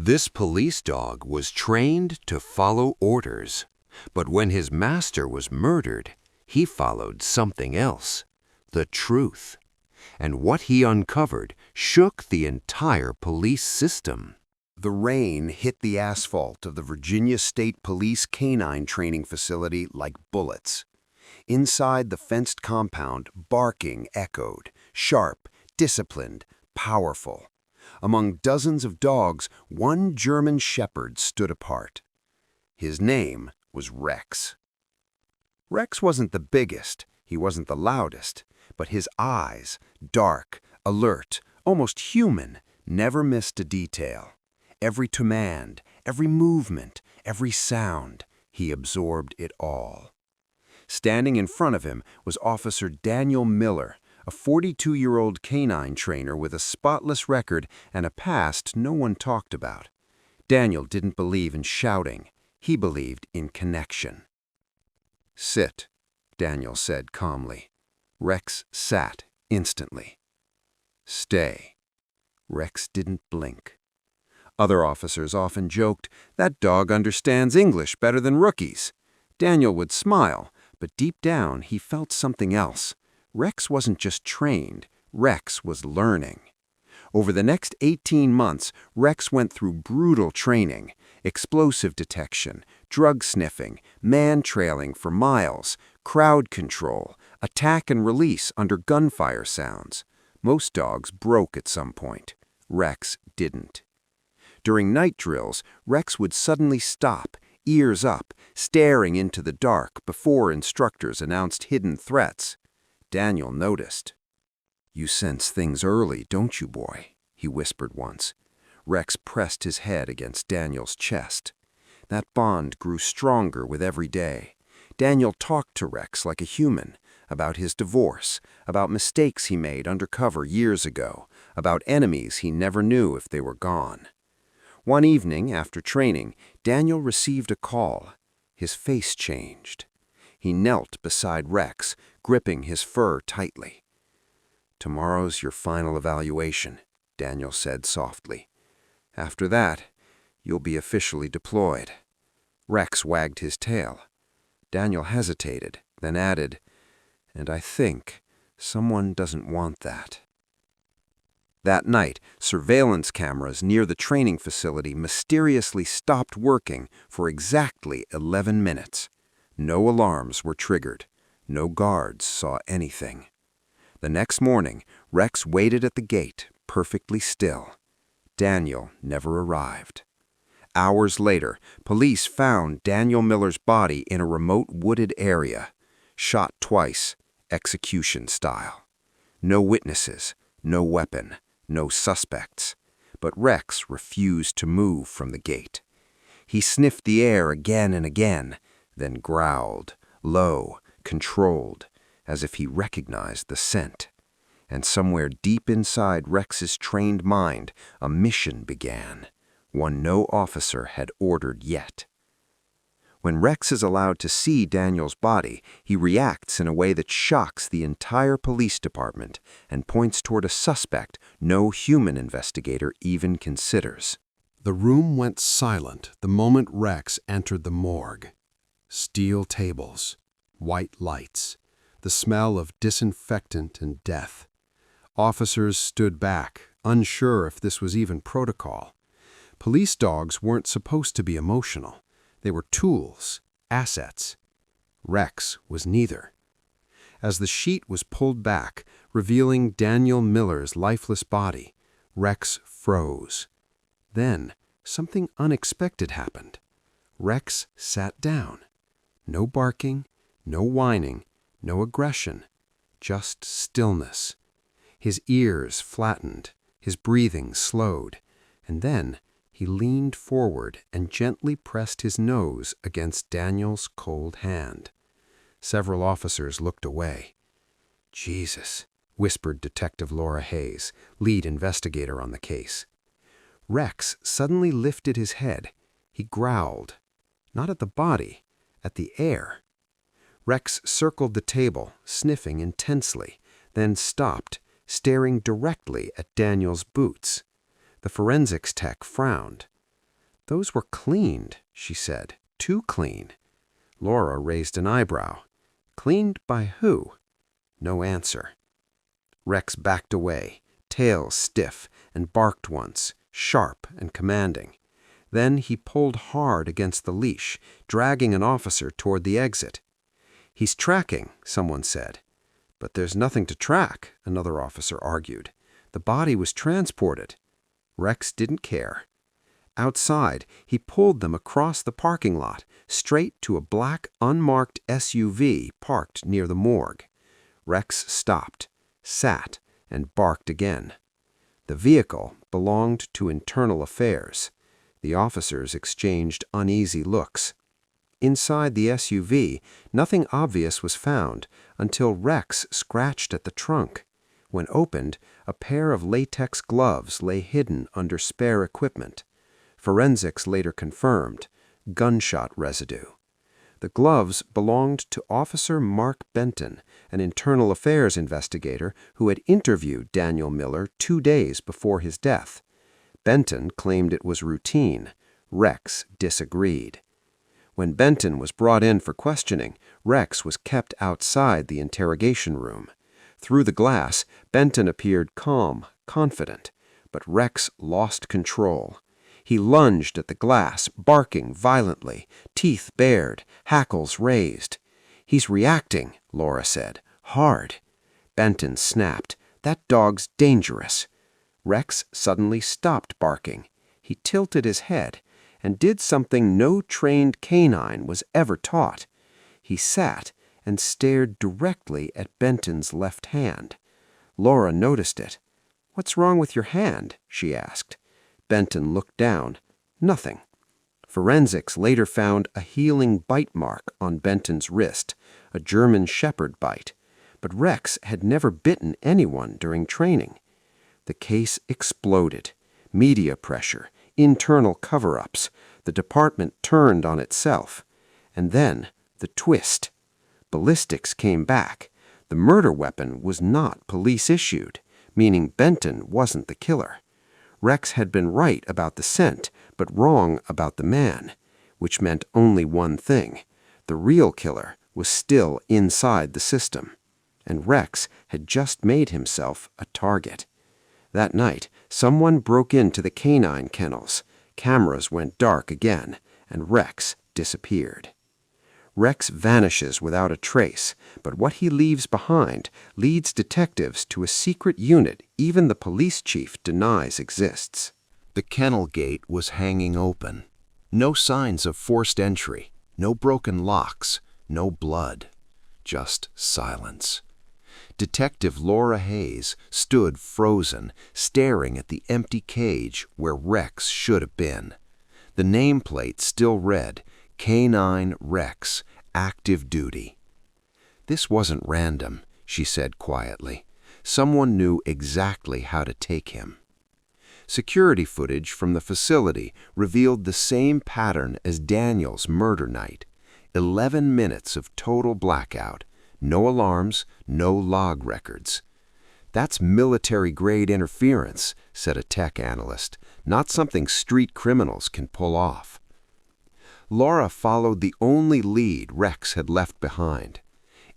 This police dog was trained to follow orders, but when his master was murdered, he followed something else, the truth. And what he uncovered shook the entire police system. The rain hit the asphalt of the Virginia State Police Canine Training Facility like bullets. Inside the fenced compound, barking echoed, sharp, disciplined, powerful. Among dozens of dogs, one German shepherd stood apart. His name was Rex. Rex wasn't the biggest, he wasn't the loudest, but his eyes, dark, alert, almost human, never missed a detail. Every command, every movement, every sound, he absorbed it all. Standing in front of him was Officer Daniel Miller, a 42-year-old canine trainer with a spotless record and a past no one talked about. Daniel didn't believe in shouting. He believed in connection. "Sit," Daniel said calmly. Rex sat instantly. "Stay." Rex didn't blink. Other officers often joked, "That dog understands English better than rookies." Daniel would smile, but deep down he felt something else. Rex wasn't just trained, Rex was learning. Over the next 18 months, Rex went through brutal training, explosive detection, drug sniffing, man-trailing for miles, crowd control, attack and release under gunfire sounds. Most dogs broke at some point. Rex didn't. During night drills, Rex would suddenly stop, ears up, staring into the dark before instructors announced hidden threats. Daniel noticed. "You sense things early, don't you, boy?" he whispered once. Rex pressed his head against Daniel's chest. That bond grew stronger with every day. Daniel talked to Rex like a human, about his divorce, about mistakes he made undercover years ago, about enemies he never knew if they were gone. One evening, after training, Daniel received a call. His face changed. He knelt beside Rex, gripping his fur tightly. "Tomorrow's your final evaluation," Daniel said softly. "After that, you'll be officially deployed." Rex wagged his tail. Daniel hesitated, then added, "And I think someone doesn't want that." That night, surveillance cameras near the training facility mysteriously stopped working for exactly 11 minutes. No alarms were triggered. No guards saw anything. The next morning, Rex waited at the gate, perfectly still. Daniel never arrived. Hours later, police found Daniel Miller's body in a remote wooded area, shot twice, execution style. No witnesses, no weapon, no suspects. But Rex refused to move from the gate. He sniffed the air again and again, then growled, low, controlled, as if he recognized the scent. And somewhere deep inside Rex's trained mind, a mission began, one no officer had ordered yet. When Rex is allowed to see Daniel's body, he reacts in a way that shocks the entire police department and points toward a suspect no human investigator even considers. The room went silent the moment Rex entered the morgue. Steel tables, white lights, the smell of disinfectant and death. Officers stood back, unsure if this was even protocol. Police dogs weren't supposed to be emotional. They were tools, assets. Rex was neither. As the sheet was pulled back, revealing Daniel Miller's lifeless body, Rex froze. Then, something unexpected happened. Rex sat down. No barking, no whining, no aggression, just stillness. His ears flattened, his breathing slowed, and then he leaned forward and gently pressed his nose against Daniel's cold hand. Several officers looked away. "Jesus," whispered Detective Laura Hayes, lead investigator on the case. Rex suddenly lifted his head. He growled, not at the body, at the air. Rex circled the table, sniffing intensely, then stopped, staring directly at Daniel's boots. The forensics tech frowned. "Those were cleaned," she said. "Too clean." Laura raised an eyebrow. "Cleaned by who?" No answer. Rex backed away, tail stiff, and barked once, sharp and commanding. Then he pulled hard against the leash, dragging an officer toward the exit. "He's tracking," someone said. "But there's nothing to track," another officer argued. "The body was transported." Rex didn't care. Outside, he pulled them across the parking lot, straight to a black, unmarked SUV parked near the morgue. Rex stopped, sat, and barked again. The vehicle belonged to Internal Affairs. The officers exchanged uneasy looks. Inside the SUV, nothing obvious was found until Rex scratched at the trunk. When opened, a pair of latex gloves lay hidden under spare equipment. Forensics later confirmed gunshot residue. The gloves belonged to Officer Mark Benton, an Internal Affairs investigator who had interviewed Daniel Miller 2 days before his death. Benton claimed it was routine. Rex disagreed. When Benton was brought in for questioning, Rex was kept outside the interrogation room. Through the glass, Benton appeared calm, confident, but Rex lost control. He lunged at the glass, barking violently, teeth bared, hackles raised. "He's reacting," Laura said. "Hard." Benton snapped. "That dog's dangerous." Rex suddenly stopped barking. He tilted his head and did something no trained canine was ever taught. He sat and stared directly at Benton's left hand. Laura noticed it. "What's wrong with your hand?" she asked. Benton looked down. Nothing. Forensics later found a healing bite mark on Benton's wrist, a German Shepherd bite. But Rex had never bitten anyone during training. The case exploded. Media pressure, internal cover-ups. The department turned on itself. And then, the twist. Ballistics came back. The murder weapon was not police-issued, meaning Benton wasn't the killer. Rex had been right about the scent, but wrong about the man, which meant only one thing. The real killer was still inside the system, and Rex had just made himself a target. That night, someone broke into the canine kennels. Cameras went dark again, and Rex disappeared. Rex vanishes without a trace, but what he leaves behind leads detectives to a secret unit even the police chief denies exists. The kennel gate was hanging open. No signs of forced entry, no broken locks, no blood, just silence. Detective Laura Hayes stood frozen, staring at the empty cage where Rex should have been. The nameplate still read, Canine Rex, active duty. "This wasn't random," she said quietly. "Someone knew exactly how to take him." Security footage from the facility revealed the same pattern as Daniel's murder night. 11 minutes of total blackout. No alarms, no log records. "That's military-grade interference," said a tech analyst, "not something street criminals can pull off." Laura followed the only lead Rex had left behind.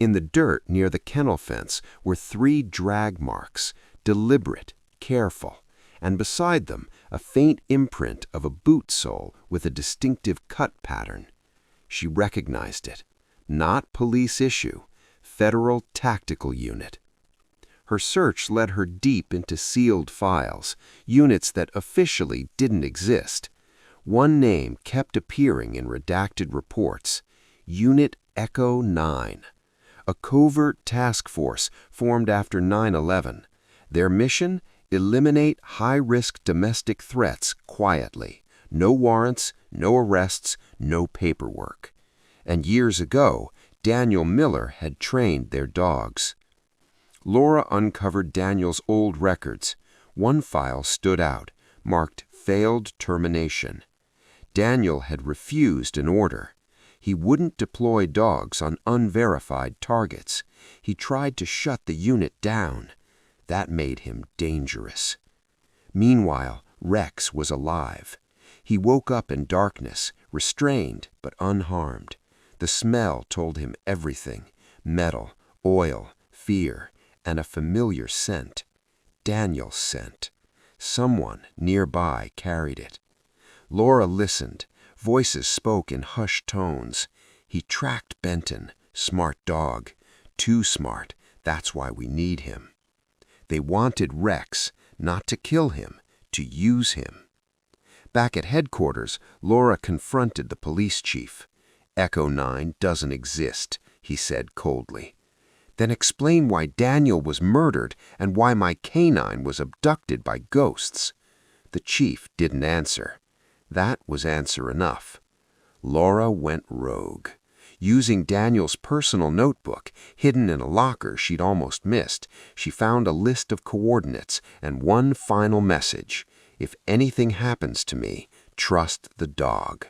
In the dirt near the kennel fence were 3 drag marks, deliberate, careful, and beside them a faint imprint of a boot sole with a distinctive cut pattern. She recognized it. Not police issue, Federal Tactical Unit. Her search led her deep into sealed files, units that officially didn't exist. One name kept appearing in redacted reports, Unit Echo 9, a covert task force formed after 9/11. Their mission? Eliminate high-risk domestic threats quietly. No warrants, no arrests, no paperwork. And years ago, Daniel Miller had trained their dogs. Laura uncovered Daniel's old records. One file stood out, marked Failed Termination. Daniel had refused an order. He wouldn't deploy dogs on unverified targets. He tried to shut the unit down. That made him dangerous. Meanwhile, Rex was alive. He woke up in darkness, restrained but unharmed. The smell told him everything: metal, oil, fear, and a familiar scent. Daniel's scent. Someone nearby carried it. Laura listened. Voices spoke in hushed tones. He tracked Benton. Smart dog. Too smart. That's why we need him. They wanted Rex, not to kill him, to use him. Back at headquarters, Laura confronted the police chief. Echo 9 doesn't exist, he said coldly. Then explain why Daniel was murdered and why my canine was abducted by ghosts. The chief didn't answer. That was answer enough. Laura went rogue. Using Daniel's personal notebook, hidden in a locker she'd almost missed, she found a list of coordinates and one final message: if anything happens to me, trust the dog.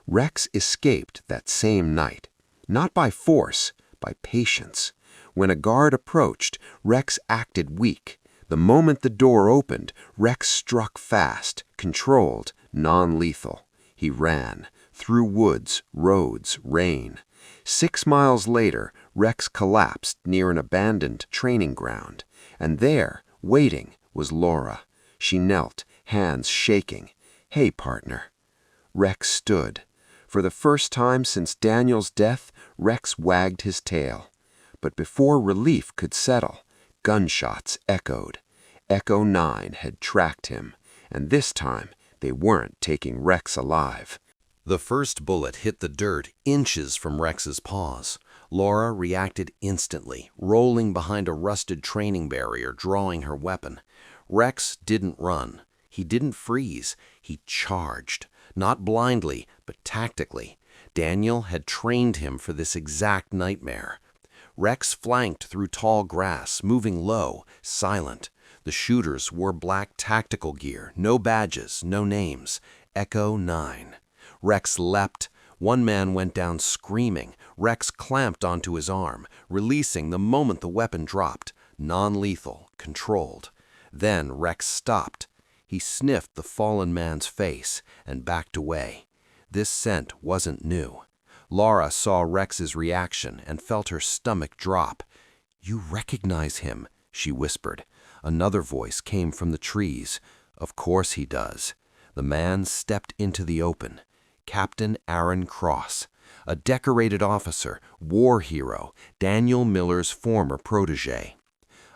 Rex escaped that same night, not by force, by patience. When a guard approached, Rex acted weak. The moment the door opened, Rex struck fast, controlled, non-lethal. He ran, through woods, roads, rain. 6 miles later, Rex collapsed near an abandoned training ground. And there, waiting, was Laura. She knelt, hands shaking. "Hey, partner." Rex stood. For the first time since Daniel's death, Rex wagged his tail. But before relief could settle, gunshots echoed. Echo 9 had tracked him, and this time they weren't taking Rex alive. The first bullet hit the dirt inches from Rex's paws. Laura reacted instantly, rolling behind a rusted training barrier, drawing her weapon. Rex didn't run. He didn't freeze. He charged. Not blindly, but tactically. Daniel had trained him for this exact nightmare. Rex flanked through tall grass, moving low, silent. The shooters wore black tactical gear, no badges, no names. Echo 9. Rex leapt. One man went down screaming. Rex clamped onto his arm, releasing the moment the weapon dropped. Non-lethal, controlled. Then Rex stopped. He sniffed the fallen man's face and backed away. This scent wasn't new. Laura saw Rex's reaction and felt her stomach drop. "You recognize him," she whispered. Another voice came from the trees. "Of course he does." The man stepped into the open. Captain Aaron Cross, a decorated officer, war hero, Daniel Miller's former protege.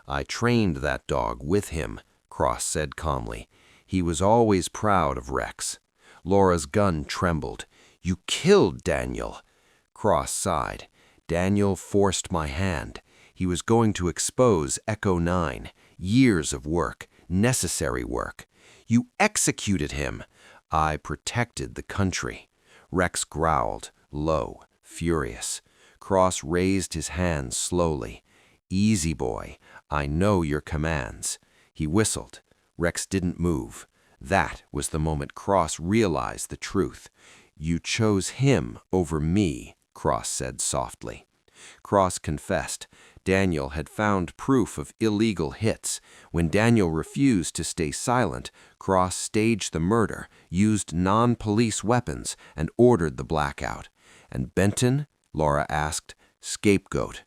"I trained that dog with him," Cross said calmly. "He was always proud of Rex." Laura's gun trembled. "You killed Daniel." Cross sighed. "Daniel forced my hand. He was going to expose Echo 9. Years of work, necessary work. You executed him." "I protected the country." Rex growled, low, furious. Cross raised his hands slowly. "Easy, boy. I know your commands." He whistled. Rex didn't move. That was the moment Cross realized the truth. "You chose him over me," Cross said softly. Cross confessed. Daniel had found proof of illegal hits. When Daniel refused to stay silent, Cross staged the murder, used non-police weapons, and ordered the blackout. "And Benton?" Laura asked. "Scapegoat."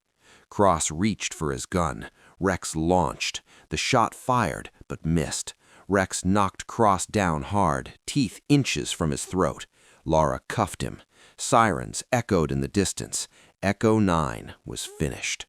Cross reached for his gun. Rex launched. The shot fired, but missed. Rex knocked Cross down hard, teeth inches from his throat. Laura cuffed him. Sirens echoed in the distance. Echo 9 was finished.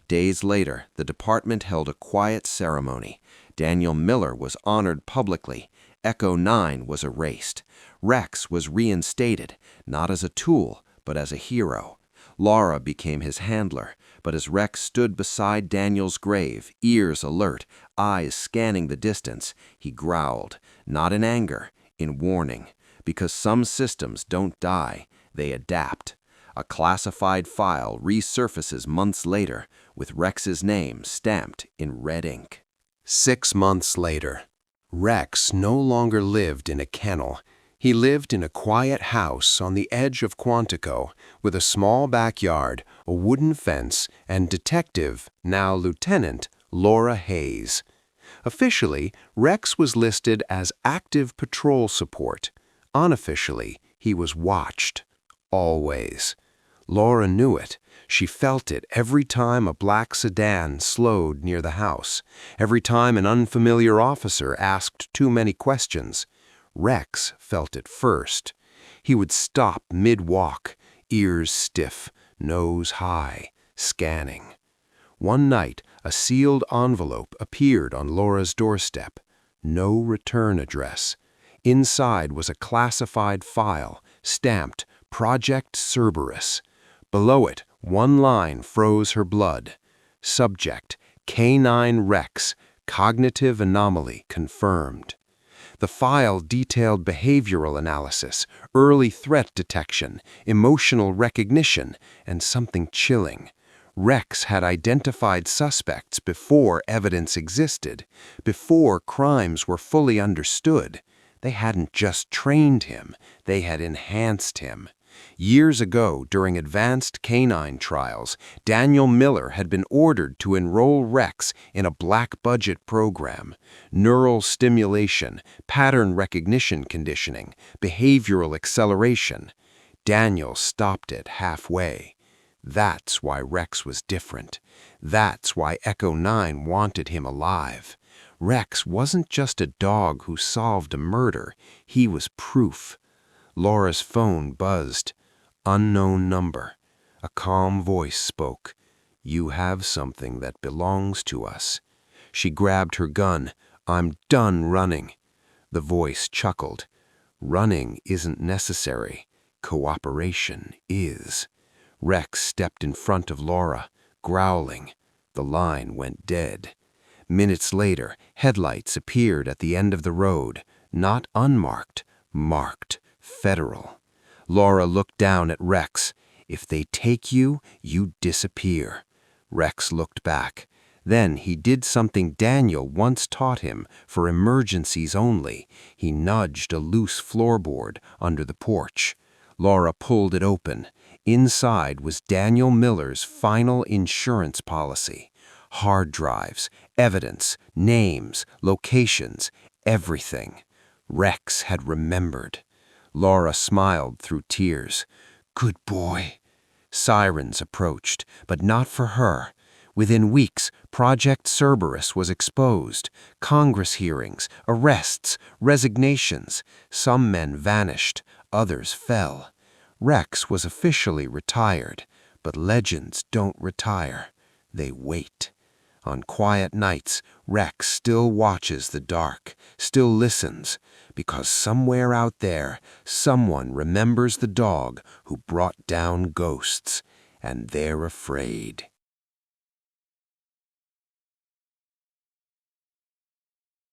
Days later, the department held a quiet ceremony. Daniel Miller was honored publicly. Echo 9 was erased. Rex was reinstated, not as a tool, but as a hero. Laura became his handler, but as Rex stood beside Daniel's grave, ears alert, eyes scanning the distance, he growled, not in anger, in warning, because some systems don't die, they adapt. A classified file resurfaces months later, with Rex's name stamped in red ink. 6 months later, Rex no longer lived in a kennel. He lived in a quiet house on the edge of Quantico with a small backyard, a wooden fence, and Detective, now Lieutenant, Laura Hayes. Officially, Rex was listed as active patrol support, Unofficially, he was watched. Always. Laura knew it. She felt it every time a black sedan slowed near the house, every time an unfamiliar officer asked too many questions. Rex felt it first. He would stop mid-walk, ears stiff, nose high, scanning. One night, a sealed envelope appeared on Laura's doorstep. No return address. Inside was a classified file, stamped Project Cerberus. Below it, one line froze her blood. Subject, Canine Rex, cognitive anomaly confirmed. The file detailed behavioral analysis, early threat detection, emotional recognition, and something chilling. Rex had identified suspects before evidence existed, before crimes were fully understood. They hadn't just trained him, they had enhanced him. Years ago, during advanced canine trials, Daniel Miller had been ordered to enroll Rex in a black-budget program. Neural stimulation, pattern recognition conditioning, behavioral acceleration. Daniel stopped it halfway. That's why Rex was different. That's why Echo 9 wanted him alive. Rex wasn't just a dog who solved a murder. He was proof. Laura's phone buzzed. Unknown number. A calm voice spoke. "You have something that belongs to us." She grabbed her gun. "I'm done running." The voice chuckled. "Running isn't necessary. Cooperation is." Rex stepped in front of Laura, growling. The line went dead. Minutes later, headlights appeared at the end of the road, not unmarked, marked, federal. Laura looked down at Rex. "If they take you, you disappear." Rex looked back. Then he did something Daniel once taught him for emergencies only. He nudged a loose floorboard under the porch. Laura pulled it open. Inside was Daniel Miller's final insurance policy. Hard drives, evidence, names, locations, everything. Rex had remembered. Laura smiled through tears. "Good boy." Sirens approached, but not for her. Within weeks, Project Cerberus was exposed. Congress hearings, arrests, resignations. Some men vanished, others fell. Rex was officially retired, but legends don't retire. They wait. On quiet nights, Rex still watches the dark, still listens, because somewhere out there, someone remembers the dog who brought down ghosts, and they're afraid.